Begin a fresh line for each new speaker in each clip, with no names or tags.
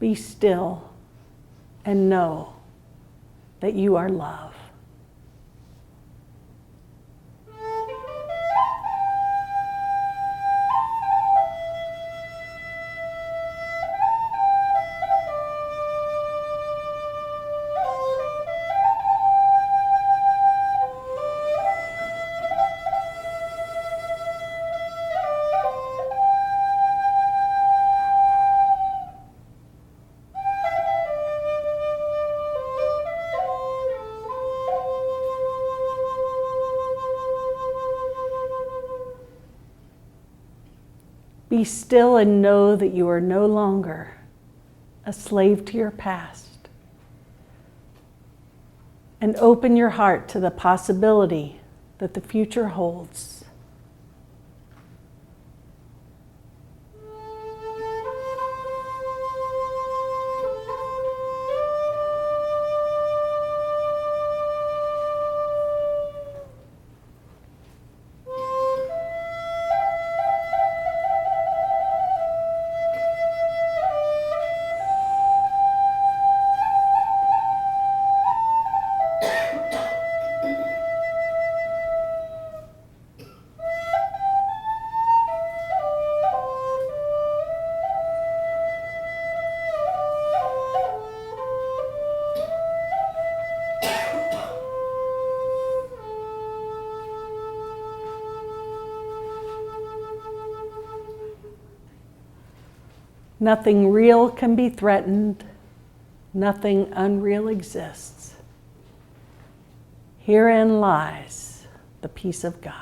Be still and know that you are love. Be still and know that you are no longer a slave to your past. And open your heart to the possibility that the future holds. Nothing real can be threatened. Nothing unreal exists. Herein lies the peace of God.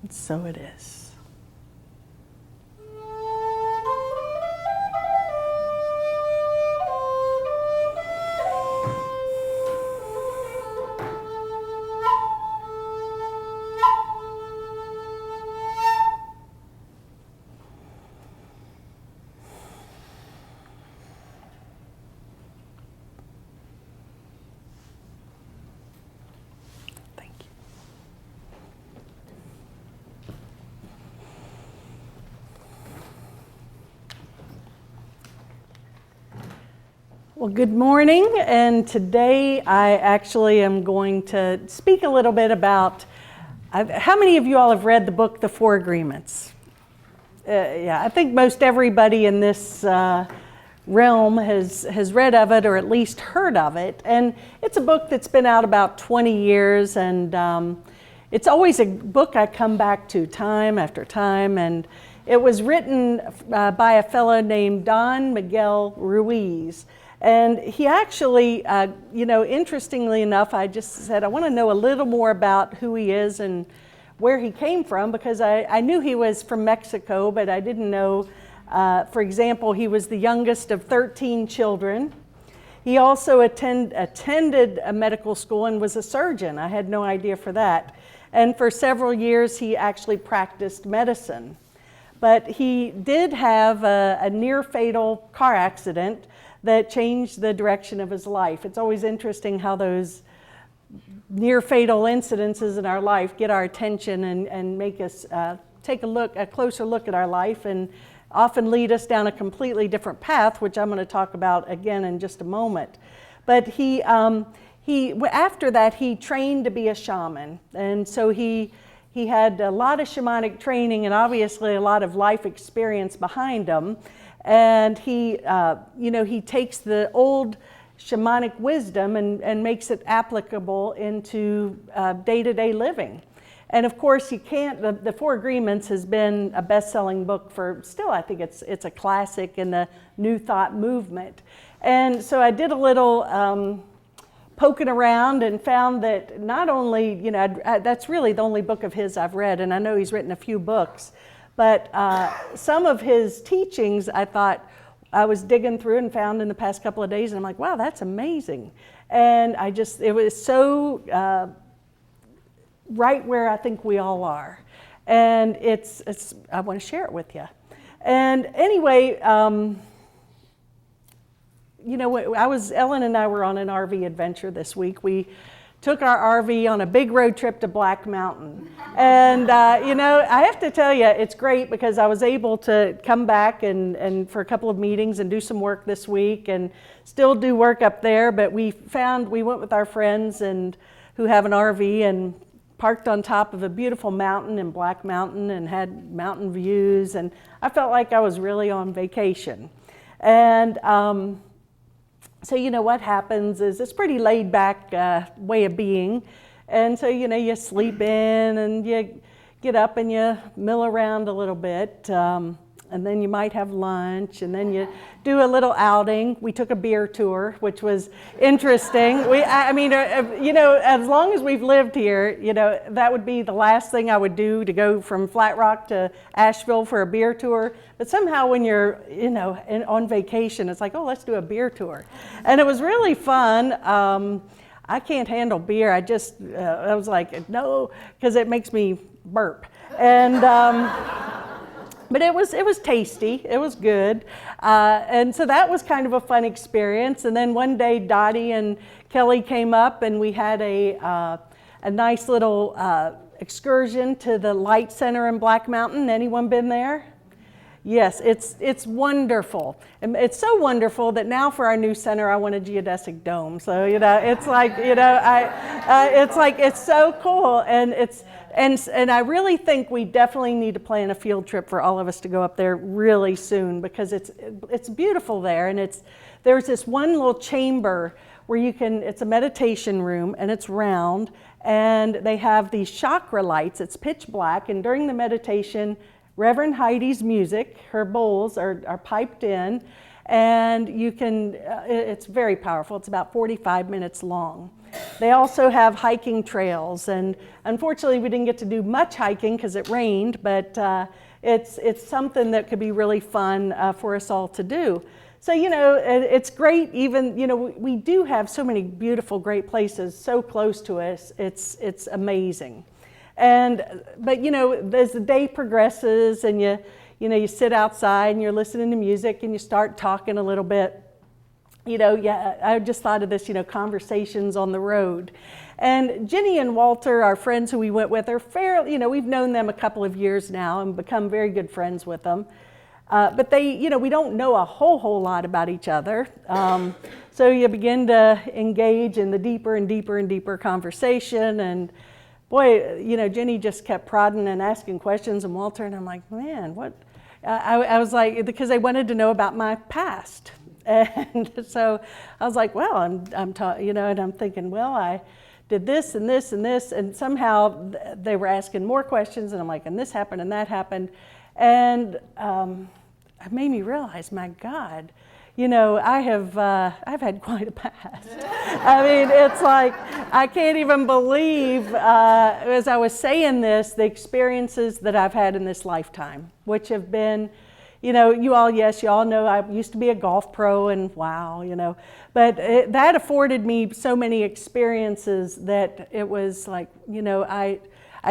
And so it is. Well, good morning, and today I actually am going to speak a little bit about, how many of you all have read the book, The Four Agreements? Yeah, I think most everybody in this realm has read of it or at least heard of it, and it's a book that's been out about 20 years, and it's always a book I come back to time after time, and it was written by a fellow named Miguel Ruiz. And he actually, interestingly enough, I just said, I want to know a little more about who he is and where he came from, because I knew he was from Mexico, but I didn't know, for example, he was the youngest of 13 children. He also attended a medical school and was a surgeon. I had no idea for that. And for several years, he actually practiced medicine. But he did have a near-fatal car accident that changed the direction of his life. It's always interesting how those near-fatal incidences in our life get our attention and make us take a closer look at our life, and often lead us down a completely different path, which I'm going to talk about again in just a moment. But he after that, he trained to be a shaman, and so he had a lot of shamanic training and obviously a lot of life experience behind him. And he takes the old shamanic wisdom and makes it applicable into day-to-day living. And of course, the Four Agreements has been a best-selling book for, still I think it's a classic in the New Thought movement. And so I did a little poking around and found that not only, that's really the only book of his I've read, and I know he's written a few books, But some of his teachings, I thought, I was digging through and found in the past couple of days, and I'm like, wow, that's amazing. And it was so right where I think we all are. And I want to share it with you. And anyway, Ellen and I were on an RV adventure this week. We took our RV on a big road trip to Black Mountain. And, I have to tell you, it's great because I was able to come back and for a couple of meetings and do some work this week and still do work up there. But we went with our friends who have an RV and parked on top of a beautiful mountain in Black Mountain and had mountain views. And I felt like I was really on vacation. And so what happens is it's pretty laid back way of being. And so, you sleep in and you get up and you mill around a little bit. And then you might have lunch and then you do a little outing. We took a beer tour, which was interesting. As long as we've lived here, that would be the last thing I would do, to go from Flat Rock to Asheville for a beer tour. But somehow when you're, on vacation, it's like, oh, let's do a beer tour. And it was really fun. I can't handle beer. I was like, no, because it makes me burp. And but it was tasty. It was good. And so that was kind of a fun experience. And then one day Dottie and Kelly came up and we had a nice little excursion to the Light Center in Black Mountain. Anyone been there? Yes, it's wonderful. And it's so wonderful that now for our new center, I want a geodesic dome. So, it's like, it's so cool. And I really think we definitely need to plan a field trip for all of us to go up there really soon, because it's beautiful there. And there's this one little chamber where it's a meditation room and it's round, and they have these chakra lights. It's pitch black, and during the meditation, Reverend Heidi's music, her bowls are piped in, and it's very powerful. It's about 45 minutes long. They also have hiking trails, and unfortunately we didn't get to do much hiking because it rained, but it's something that could be really fun for us all to do. So, it's great. Even, we do have so many beautiful, great places so close to us. It's amazing. But as the day progresses and you sit outside and you're listening to music and you start talking a little bit, I just thought of this, conversations on the road. And Jenny and Walter, our friends who we went with, are fairly, we've known them a couple of years now and become very good friends with them. But we don't know a whole lot about each other. So you begin to engage in the deeper and deeper and deeper conversation. And boy, Jenny just kept prodding and asking questions, and Walter, and I'm like, man, what? I was like, because they wanted to know about my past. And so I was like, well, and I'm thinking, well, I did this and this and this, and somehow they were asking more questions, and I'm like, and this happened and that happened. And it made me realize, my God, I've had quite a past. I mean, it's like, I can't even believe, as I was saying this, the experiences that I've had in this lifetime, which have been, you all know I used to be a golf pro, and wow, but that afforded me so many experiences that it was like, I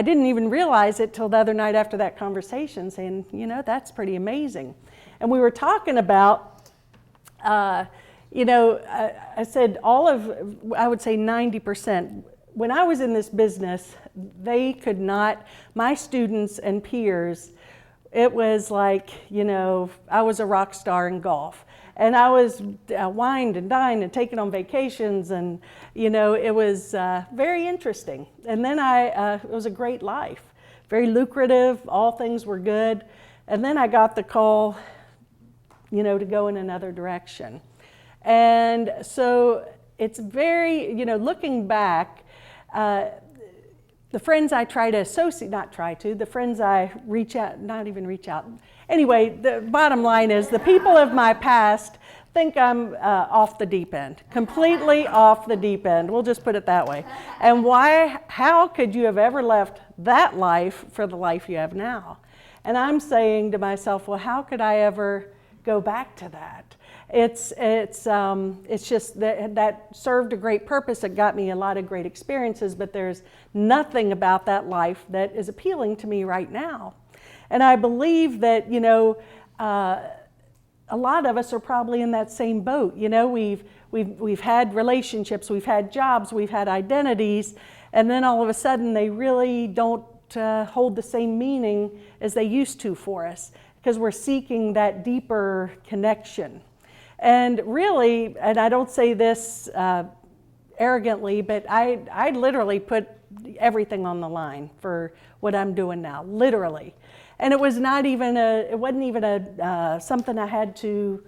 didn't even realize it till the other night after that conversation, saying, that's pretty amazing. And we were talking about, I said I would say 90%. When I was in this business, they could not, my students and peers, it was like, I was a rock star in golf. And I was wined and dined and taken on vacations, and, it was very interesting. And then it was a great life, very lucrative, all things were good. And then I got the call, to go in another direction. And so it's very, looking back, the friends I try to associate, the friends I reach out, not even reach out. Anyway, the bottom line is the people of my past think I'm off the deep end, completely off the deep end. We'll just put it that way. And how could you have ever left that life for the life you have now? And I'm saying to myself, well, how could I ever go back to that? It's just that served a great purpose. It got me a lot of great experiences, but there's nothing about that life that is appealing to me right now. And I believe that, a lot of us are probably in that same boat. We've had relationships, we've had jobs, we've had identities, and then all of a sudden they really don't hold the same meaning as they used to for us, because we're seeking that deeper connection. And really, and I don't say this arrogantly, but I literally put everything on the line for what I'm doing now, literally. And it wasn't even something I had to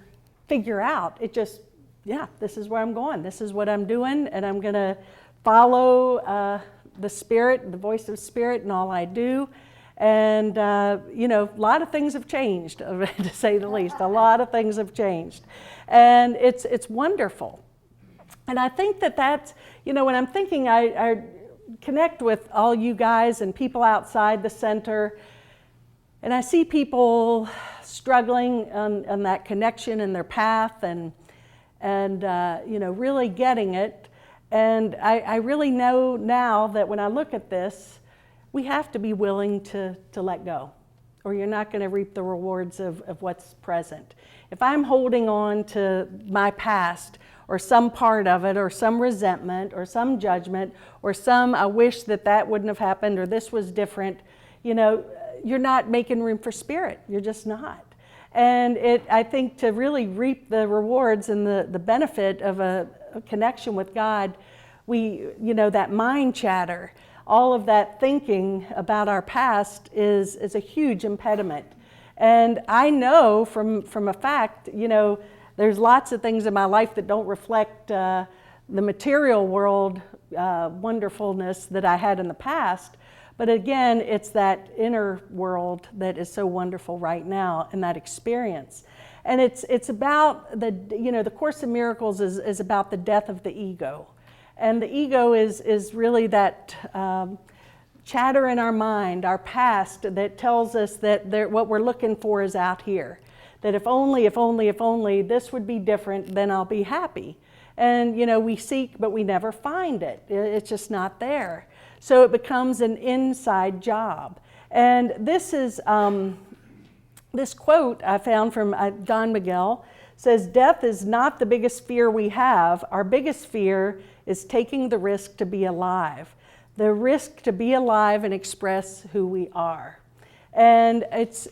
figure out. It just, this is where I'm going. This is what I'm doing, and I'm going to follow the Spirit, the voice of Spirit in all I do. And, a lot of things have changed, to say the least. A lot of things have changed. And it's wonderful. And I think that's, when I'm thinking, I connect with all you guys and people outside the center, and I see people struggling on that connection in their path and really getting it. And I really know now that when I look at this, we have to be willing to let go, or you're not going to reap the rewards of what's present. If I'm holding on to my past, or some part of it, or some resentment, or some judgment, or some I wish that wouldn't have happened, or this was different, you're not making room for Spirit. You're just not. And I think to really reap the rewards and the benefit of a connection with God, that mind chatter, all of that thinking about our past is a huge impediment. And I know from a fact, there's lots of things in my life that don't reflect the material world wonderfulness that I had in the past. But again, it's that inner world that is so wonderful right now, and that experience. And it's about the Course in Miracles is about the death of the ego. And the ego is really that chatter in our mind, our past, that tells us that what we're looking for is out here. That if only this would be different, then I'll be happy. And we seek, but we never find it. It's just not there. So it becomes an inside job. And this is this quote I found from Don Miguel says, "Death is not the biggest fear we have. Our biggest fear is taking the risk to be alive. The risk to be alive and express who we are." And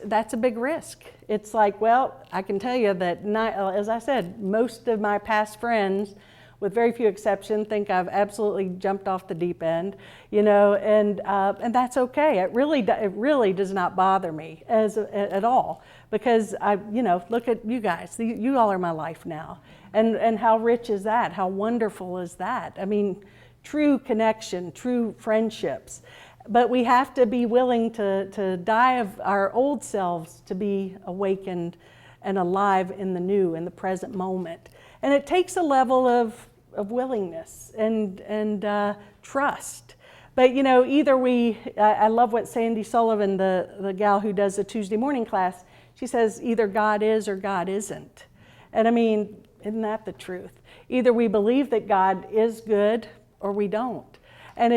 that's a big risk. It's like, well, I can tell you that, as I said, most of my past friends, with very few exceptions, think I've absolutely jumped off the deep end, and that's okay. It really does not bother me at all, because look at you guys. You all are my life now, and how rich is that? How wonderful is that? I mean, true connection, true friendships. But we have to be willing to die of our old selves to be awakened and alive in the new, in the present moment. And it takes a level of willingness and trust. But either I love what Sandy Sullivan, the gal who does the Tuesday morning class, she says either God is or God isn't. And I mean, isn't that the truth? Either we believe that God is good or we don't. And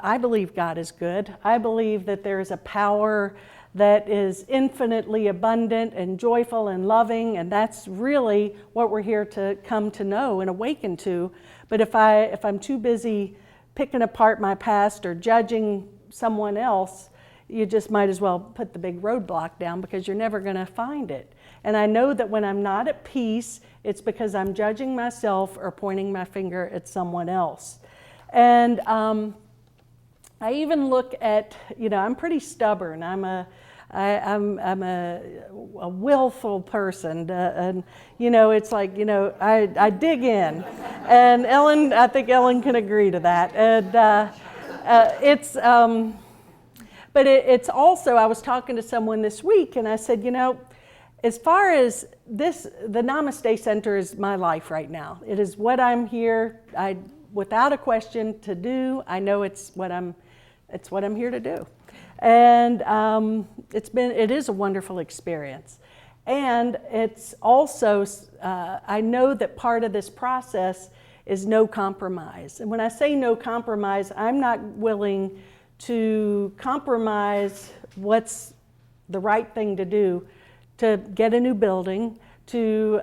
I believe God is good. I believe that there is a power that is infinitely abundant and joyful and loving, and that's really what we're here to come to know and awaken to. But if I'm too busy picking apart my past or judging someone else, you just might as well put the big roadblock down, because you're never going to find it. And I know that when I'm not at peace, it's because I'm judging myself or pointing my finger at someone else. And I even look at, I'm pretty stubborn. I'm a willful person, and it's like, I dig in, and I think Ellen can agree to that. And but it's also, I was talking to someone this week, and I said, as far as this, the Namaste Center is my life right now. It is what I'm here, without a question, to do. I know it's what I'm here to do. And it is a wonderful experience. And it's also, I know that part of this process is no compromise. And when I say no compromise, I'm not willing to compromise what's the right thing to do to get a new building, to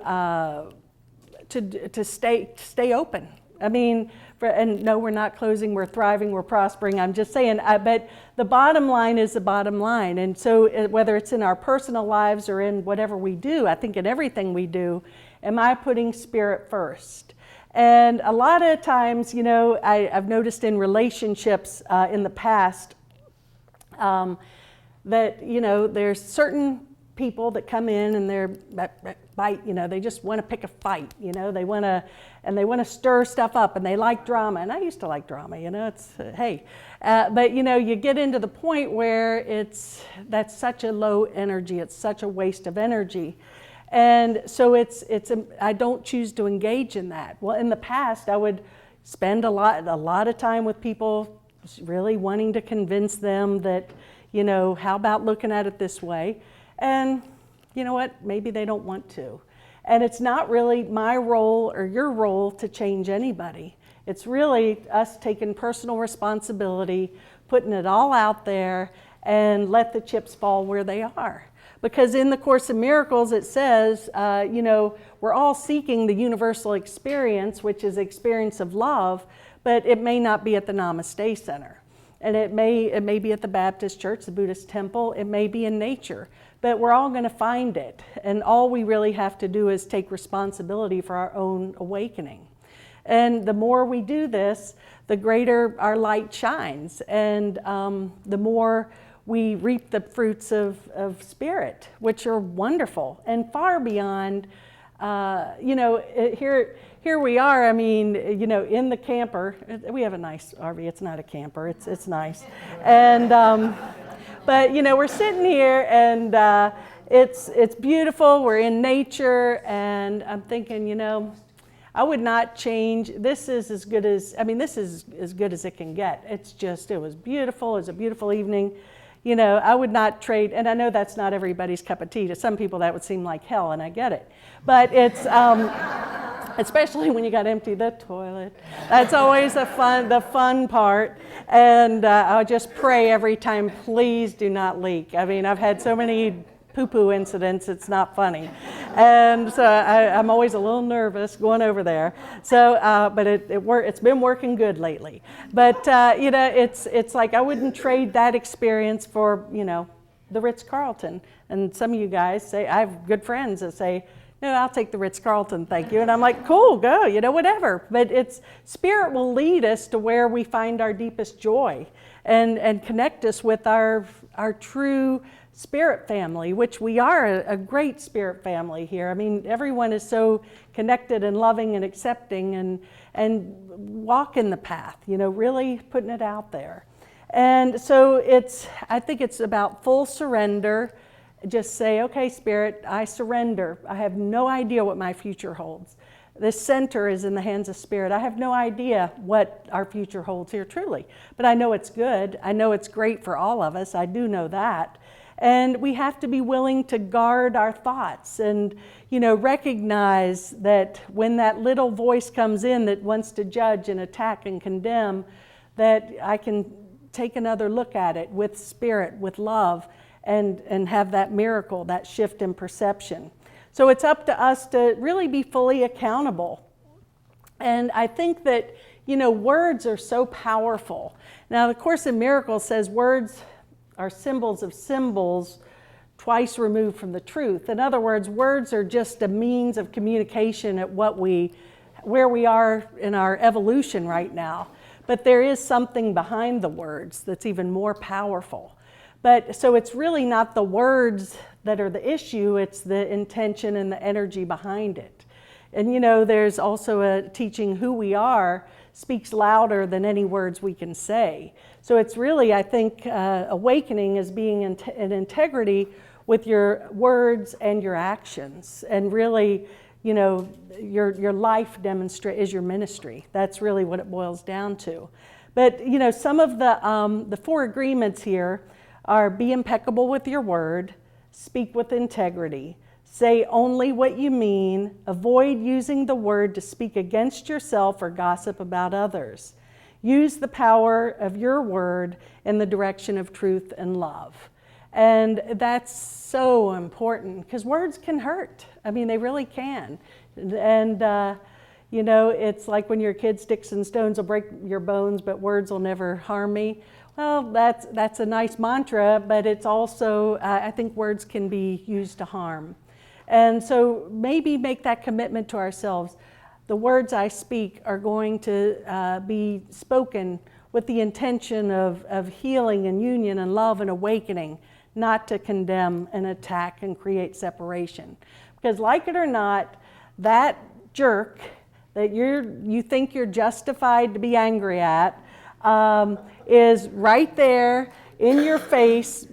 stay open. I mean, and no, we're not closing, we're thriving, we're prospering. I'm just saying, but the bottom line is the bottom line. And so whether it's in our personal lives or in whatever we do, I think in everything we do, am I putting spirit first? And a lot of times, you know, I've noticed in relationships in the past that, you know, there's certain people that come in and they're bite, you know, they just want to pick a fight, you know, they want to stir stuff up, and they like drama. And I used to like drama, you know, it's hey, but you know, you get into the point where that's such a low energy, it's such a waste of energy. And so I don't choose to engage in that. Well, in the past, I would spend a lot of time with people really wanting to convince them that, you know, how about looking at it this way? And you know what, maybe they don't want to. And it's not really my role or your role to change anybody. It's really us taking personal responsibility, putting it all out there, and let the chips fall where they are. Because in the Course in Miracles it says, you know, we're all seeking the universal experience, which is the experience of love, but it may not be at the Namaste Center. And it may be at the Baptist Church, the Buddhist temple, it may be in nature, but we're all going to find it. And all we really have to do is take responsibility for our own awakening. And the more we do this, the greater our light shines, and the more we reap the fruits of spirit, which are wonderful and far beyond, you know, here we are, I mean, you know, in the camper. We have a nice RV, it's not a camper, it's nice. And, but you know, we're sitting here and it's beautiful, we're in nature, and I'm thinking, you know, I would not change. This is as good as, I mean, this is as good as it can get. It's just, it was beautiful, it was a beautiful evening. You know, I would not trade, and I know that's not everybody's cup of tea. To some people that would seem like hell, and I get it. But it's, especially when you got to empty the toilet. That's always the fun part. And I just pray every time, please do not leak. I mean, I've had so many poo-poo incidents, it's not funny. And so I'm always a little nervous going over there. So, but it's been working good lately. But, you know, it's like I wouldn't trade that experience for, you know, the Ritz-Carlton. And some of you guys say, I have good friends that say, no, I'll take the Ritz-Carlton, thank you. And I'm like, cool, go, you know, whatever. But spirit will lead us to where we find our deepest joy and connect us with our true spirit family, which we are a great spirit family here. I mean, everyone is so connected and loving and accepting and walk in the path, you know, really putting it out there. And so I think it's about full surrender. Just say, okay, Spirit, I surrender. I have no idea what my future holds. This center is in the hands of Spirit. I have no idea what our future holds here, truly. But I know it's good. I know it's great for all of us. I do know that. And we have to be willing to guard our thoughts and, you know, recognize that when that little voice comes in that wants to judge and attack and condemn, that I can take another look at it with Spirit, with love, and have that miracle, that shift in perception. So it's up to us to really be fully accountable. And I think that, you know, words are so powerful. Now, the Course in Miracles says words are symbols of symbols twice removed from the truth. In other words, words are just a means of communication at where we are in our evolution right now. But there is something behind the words that's even more powerful. But so it's really not the words that are the issue, it's the intention and the energy behind it. And you know, there's also a teaching, who we are speaks louder than any words we can say. So it's really, I think, awakening is being in integrity with your words and your actions. And really, you know, your life is your ministry. That's really what it boils down to. But, you know, some of the 4 agreements here are be impeccable with your word, speak with integrity, say only what you mean, avoid using the word to speak against yourself or gossip about others. Use the power of your word in the direction of truth and love. And that's so important because words can hurt. I mean, they really can. And, it's like when your kid, sticks and stones will break your bones, but words will never harm me. Well, that's a nice mantra, but it's also, I think words can be used to harm. And so maybe make that commitment to ourselves. The words I speak are going to be spoken with the intention of healing and union and love and awakening, not to condemn and attack and create separation. Because like it or not, that jerk that you think you're justified to be angry at is right there in your face,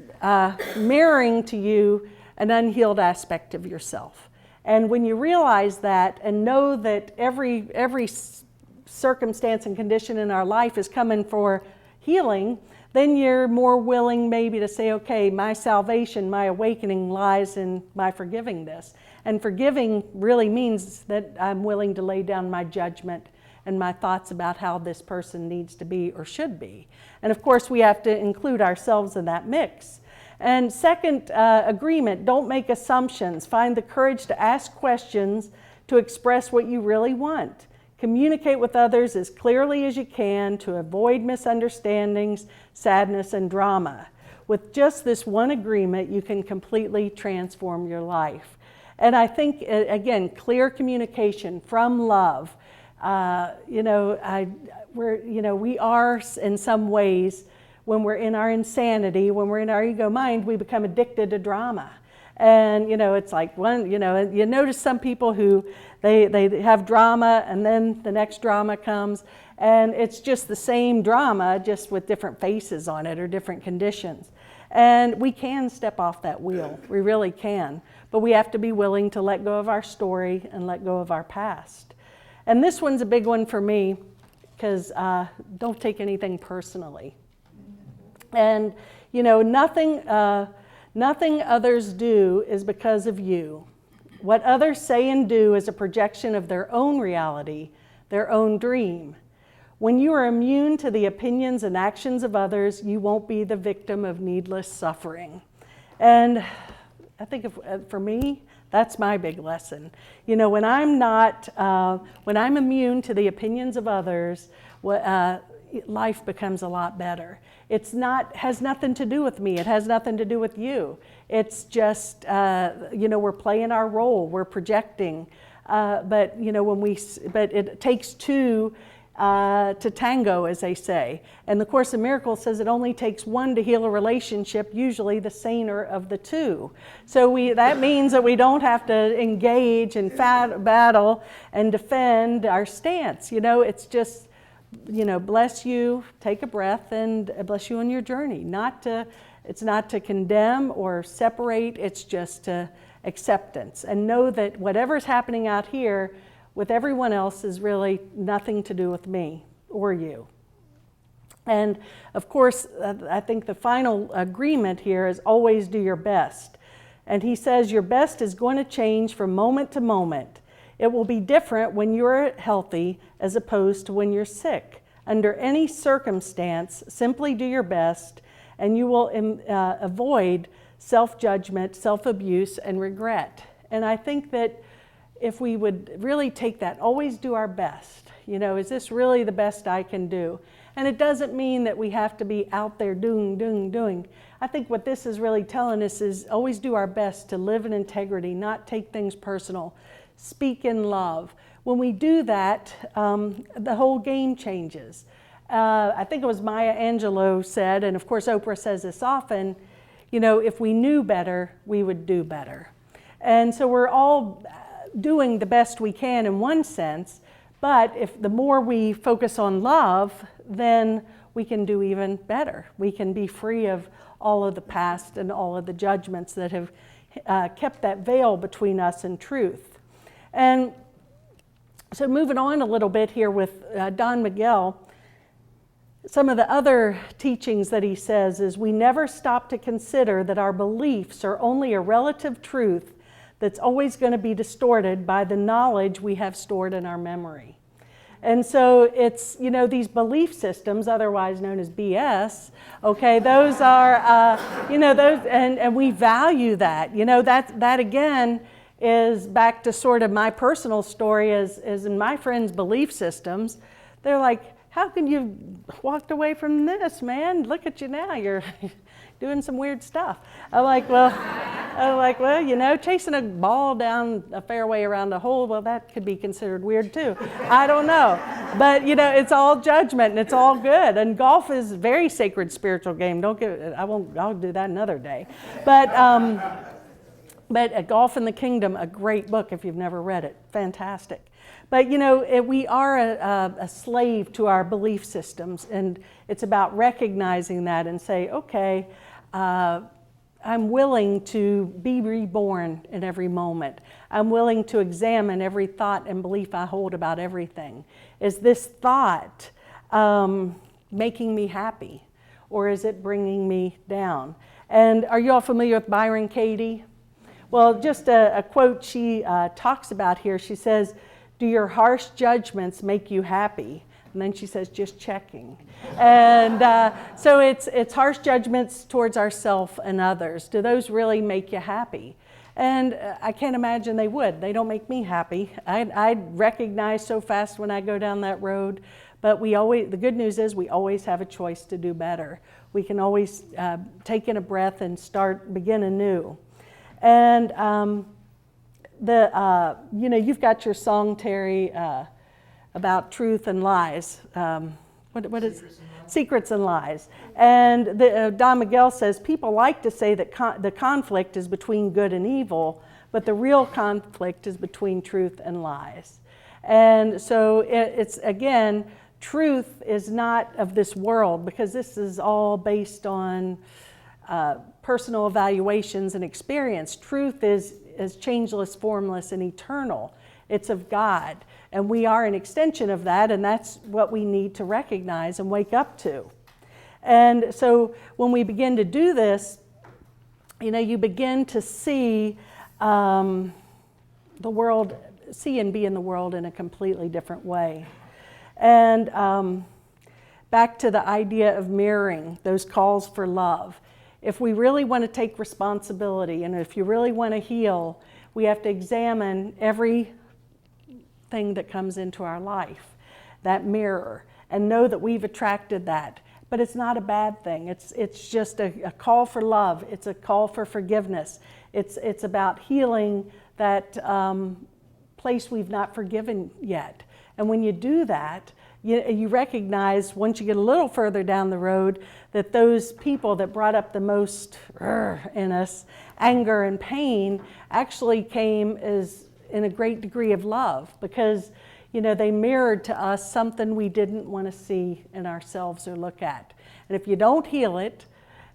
mirroring to you an unhealed aspect of yourself. And when you realize that and know that every circumstance and condition in our life is coming for healing, then you're more willing maybe to say, okay, my salvation, my awakening lies in my forgiving this. And forgiving really means that I'm willing to lay down my judgment and my thoughts about how this person needs to be or should be. And of course, we have to include ourselves in that mix. And second agreement, don't make assumptions. Find the courage to ask questions to express what you really want. Communicate with others as clearly as you can to avoid misunderstandings, sadness, and drama. With just this one agreement, you can completely transform your life. And I think, again, clear communication from love. We are in some ways, when we're in our insanity, when we're in our ego mind, we become addicted to drama. And, it's like you notice some people who they have drama and then the next drama comes and it's just the same drama, just with different faces on it or different conditions. And we can step off that wheel. We really can. But we have to be willing to let go of our story and let go of our past. And this one's a big one for me because don't take anything personally. And, nothing others do is because of you. What others say and do is a projection of their own reality, their own dream. When you are immune to the opinions and actions of others, you won't be the victim of needless suffering. And I think for me, that's my big lesson. When I'm immune to the opinions of others, life becomes a lot better. Has nothing to do with me. It has nothing to do with you. It's just, we're playing our role. We're projecting. But it takes two to tango, as they say. And the Course in Miracles says it only takes one to heal a relationship, usually the saner of the two. So that means that we don't have to engage in battle and defend our stance. It's just, bless you, take a breath, and bless you on your journey. It's not to condemn or separate, it's just to acceptance. And know that whatever's happening out here with everyone else is really nothing to do with me or you. And of course, I think the final agreement here is always do your best. And he says your best is going to change from moment to moment. It will be different when you're healthy as opposed to when you're sick. Under any circumstance, simply do your best and you will avoid self-judgment, self-abuse, and regret. And I think that if we would really take that, always do our best. Is this really the best I can do? And it doesn't mean that we have to be out there doing. I think what this is really telling us is always do our best to live in integrity, not take things personal. Speak in love. When we do that, the whole game changes. I think it was Maya Angelou said, and of course Oprah says this often, if we knew better, we would do better. And so we're all doing the best we can in one sense, but if the more we focus on love, then we can do even better. We can be free of all of the past and all of the judgments that have kept that veil between us and truth. And so moving on a little bit here with Don Miguel, Some of the other teachings that he says is we never stop to consider that our beliefs are only a relative truth that's always going to be distorted by the knowledge we have stored in our memory. And so it's, these belief systems, otherwise known as BS, okay, those are, those, and we value that. That again is back to sort of my personal story as in my friends' belief systems. They're like, how can you walked away from this, man? Look at you now, you're doing some weird stuff. I'm like, well, chasing a ball down a fairway around a hole, well, that could be considered weird too. I don't know. But, it's all judgment and it's all good. And golf is a very sacred spiritual game. I'll do that another day. But Golf in the Kingdom, a great book if you've never read it. Fantastic. But, we are a slave to our belief systems, and it's about recognizing that and say, okay, I'm willing to be reborn in every moment. I'm willing to examine every thought and belief I hold about everything. Is this thought making me happy, or is it bringing me down? And are you all familiar with Byron Katie? Well, just a quote she talks about here. She says, "Do your harsh judgments make you happy?" And then she says, "Just checking." And so it's harsh judgments towards ourselves and others. Do those really make you happy? And I can't imagine they would. They don't make me happy. I recognize so fast when I go down that road. But the good news is we always have a choice to do better. We can always take in a breath and begin anew. And you've got your song, Terry, about truth and lies. What is Secrets and Lies. And Don Miguel says people like to say that the conflict is between good and evil, but the real conflict is between truth and lies. And so it's again, truth is not of this world, because this is all based on personal evaluations and experience. Truth is changeless, formless, and eternal. It's of God, and we are an extension of that, and that's what we need to recognize and wake up to. And so when we begin to do this, you begin to see the world, see and be in the world in a completely different way. And back to the idea of mirroring, those calls for love. If we really want to take responsibility, and if you really want to heal, we have to examine everything that comes into our life, that mirror, and know that we've attracted that. But it's not a bad thing. It's just a call for love. It's a call for forgiveness. It's about healing that place we've not forgiven yet. And when you do that, you recognize, once you get a little further down the road, that those people that brought up the most in us, anger and pain, actually came as in a great degree of love, because they mirrored to us something we didn't want to see in ourselves or look at. And if you don't heal it,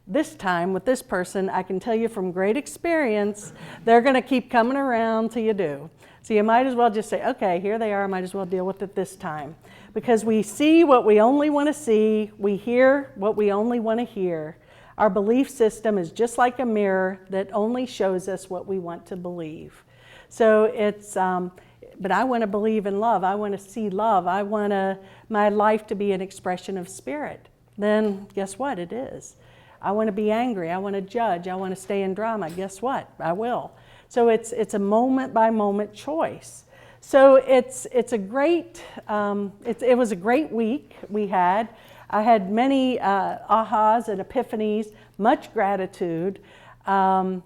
this time with this person, I can tell you from great experience, they're going to keep coming around till you do. So you might as well just say, okay, here they are, I might as well deal with it this time. Because we see what we only want to see, we hear what we only want to hear. Our belief system is just like a mirror that only shows us what we want to believe. So it's, but I want to believe in love. I want to see love. I want my life to be an expression of spirit. Then guess what? It is. I want to be angry. I want to judge. I want to stay in drama. Guess what? I will. So it's a moment by moment choice. So it's a great, it was a great week we had. I had many ahas and epiphanies, much gratitude, and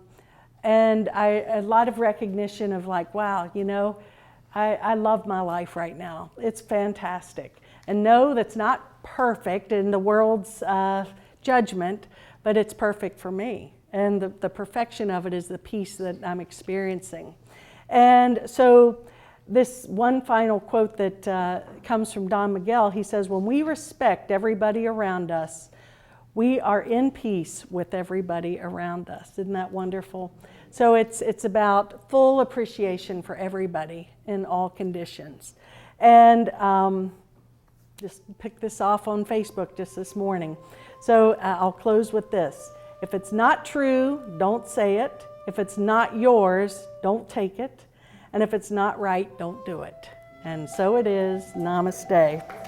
a lot of recognition of like, wow, I love my life right now. It's fantastic. And no, that's not perfect in the world's judgment, but it's perfect for me. And the perfection of it is the peace that I'm experiencing. And so this one final quote that comes from Don Miguel, he says, when we respect everybody around us, we are in peace with everybody around us. Isn't that wonderful? So it's about full appreciation for everybody in all conditions. And Just picked this off on Facebook just this morning. So I'll close with this. If it's not true, don't say it. If it's not yours, don't take it. And if it's not right, don't do it. And so it is. Namaste.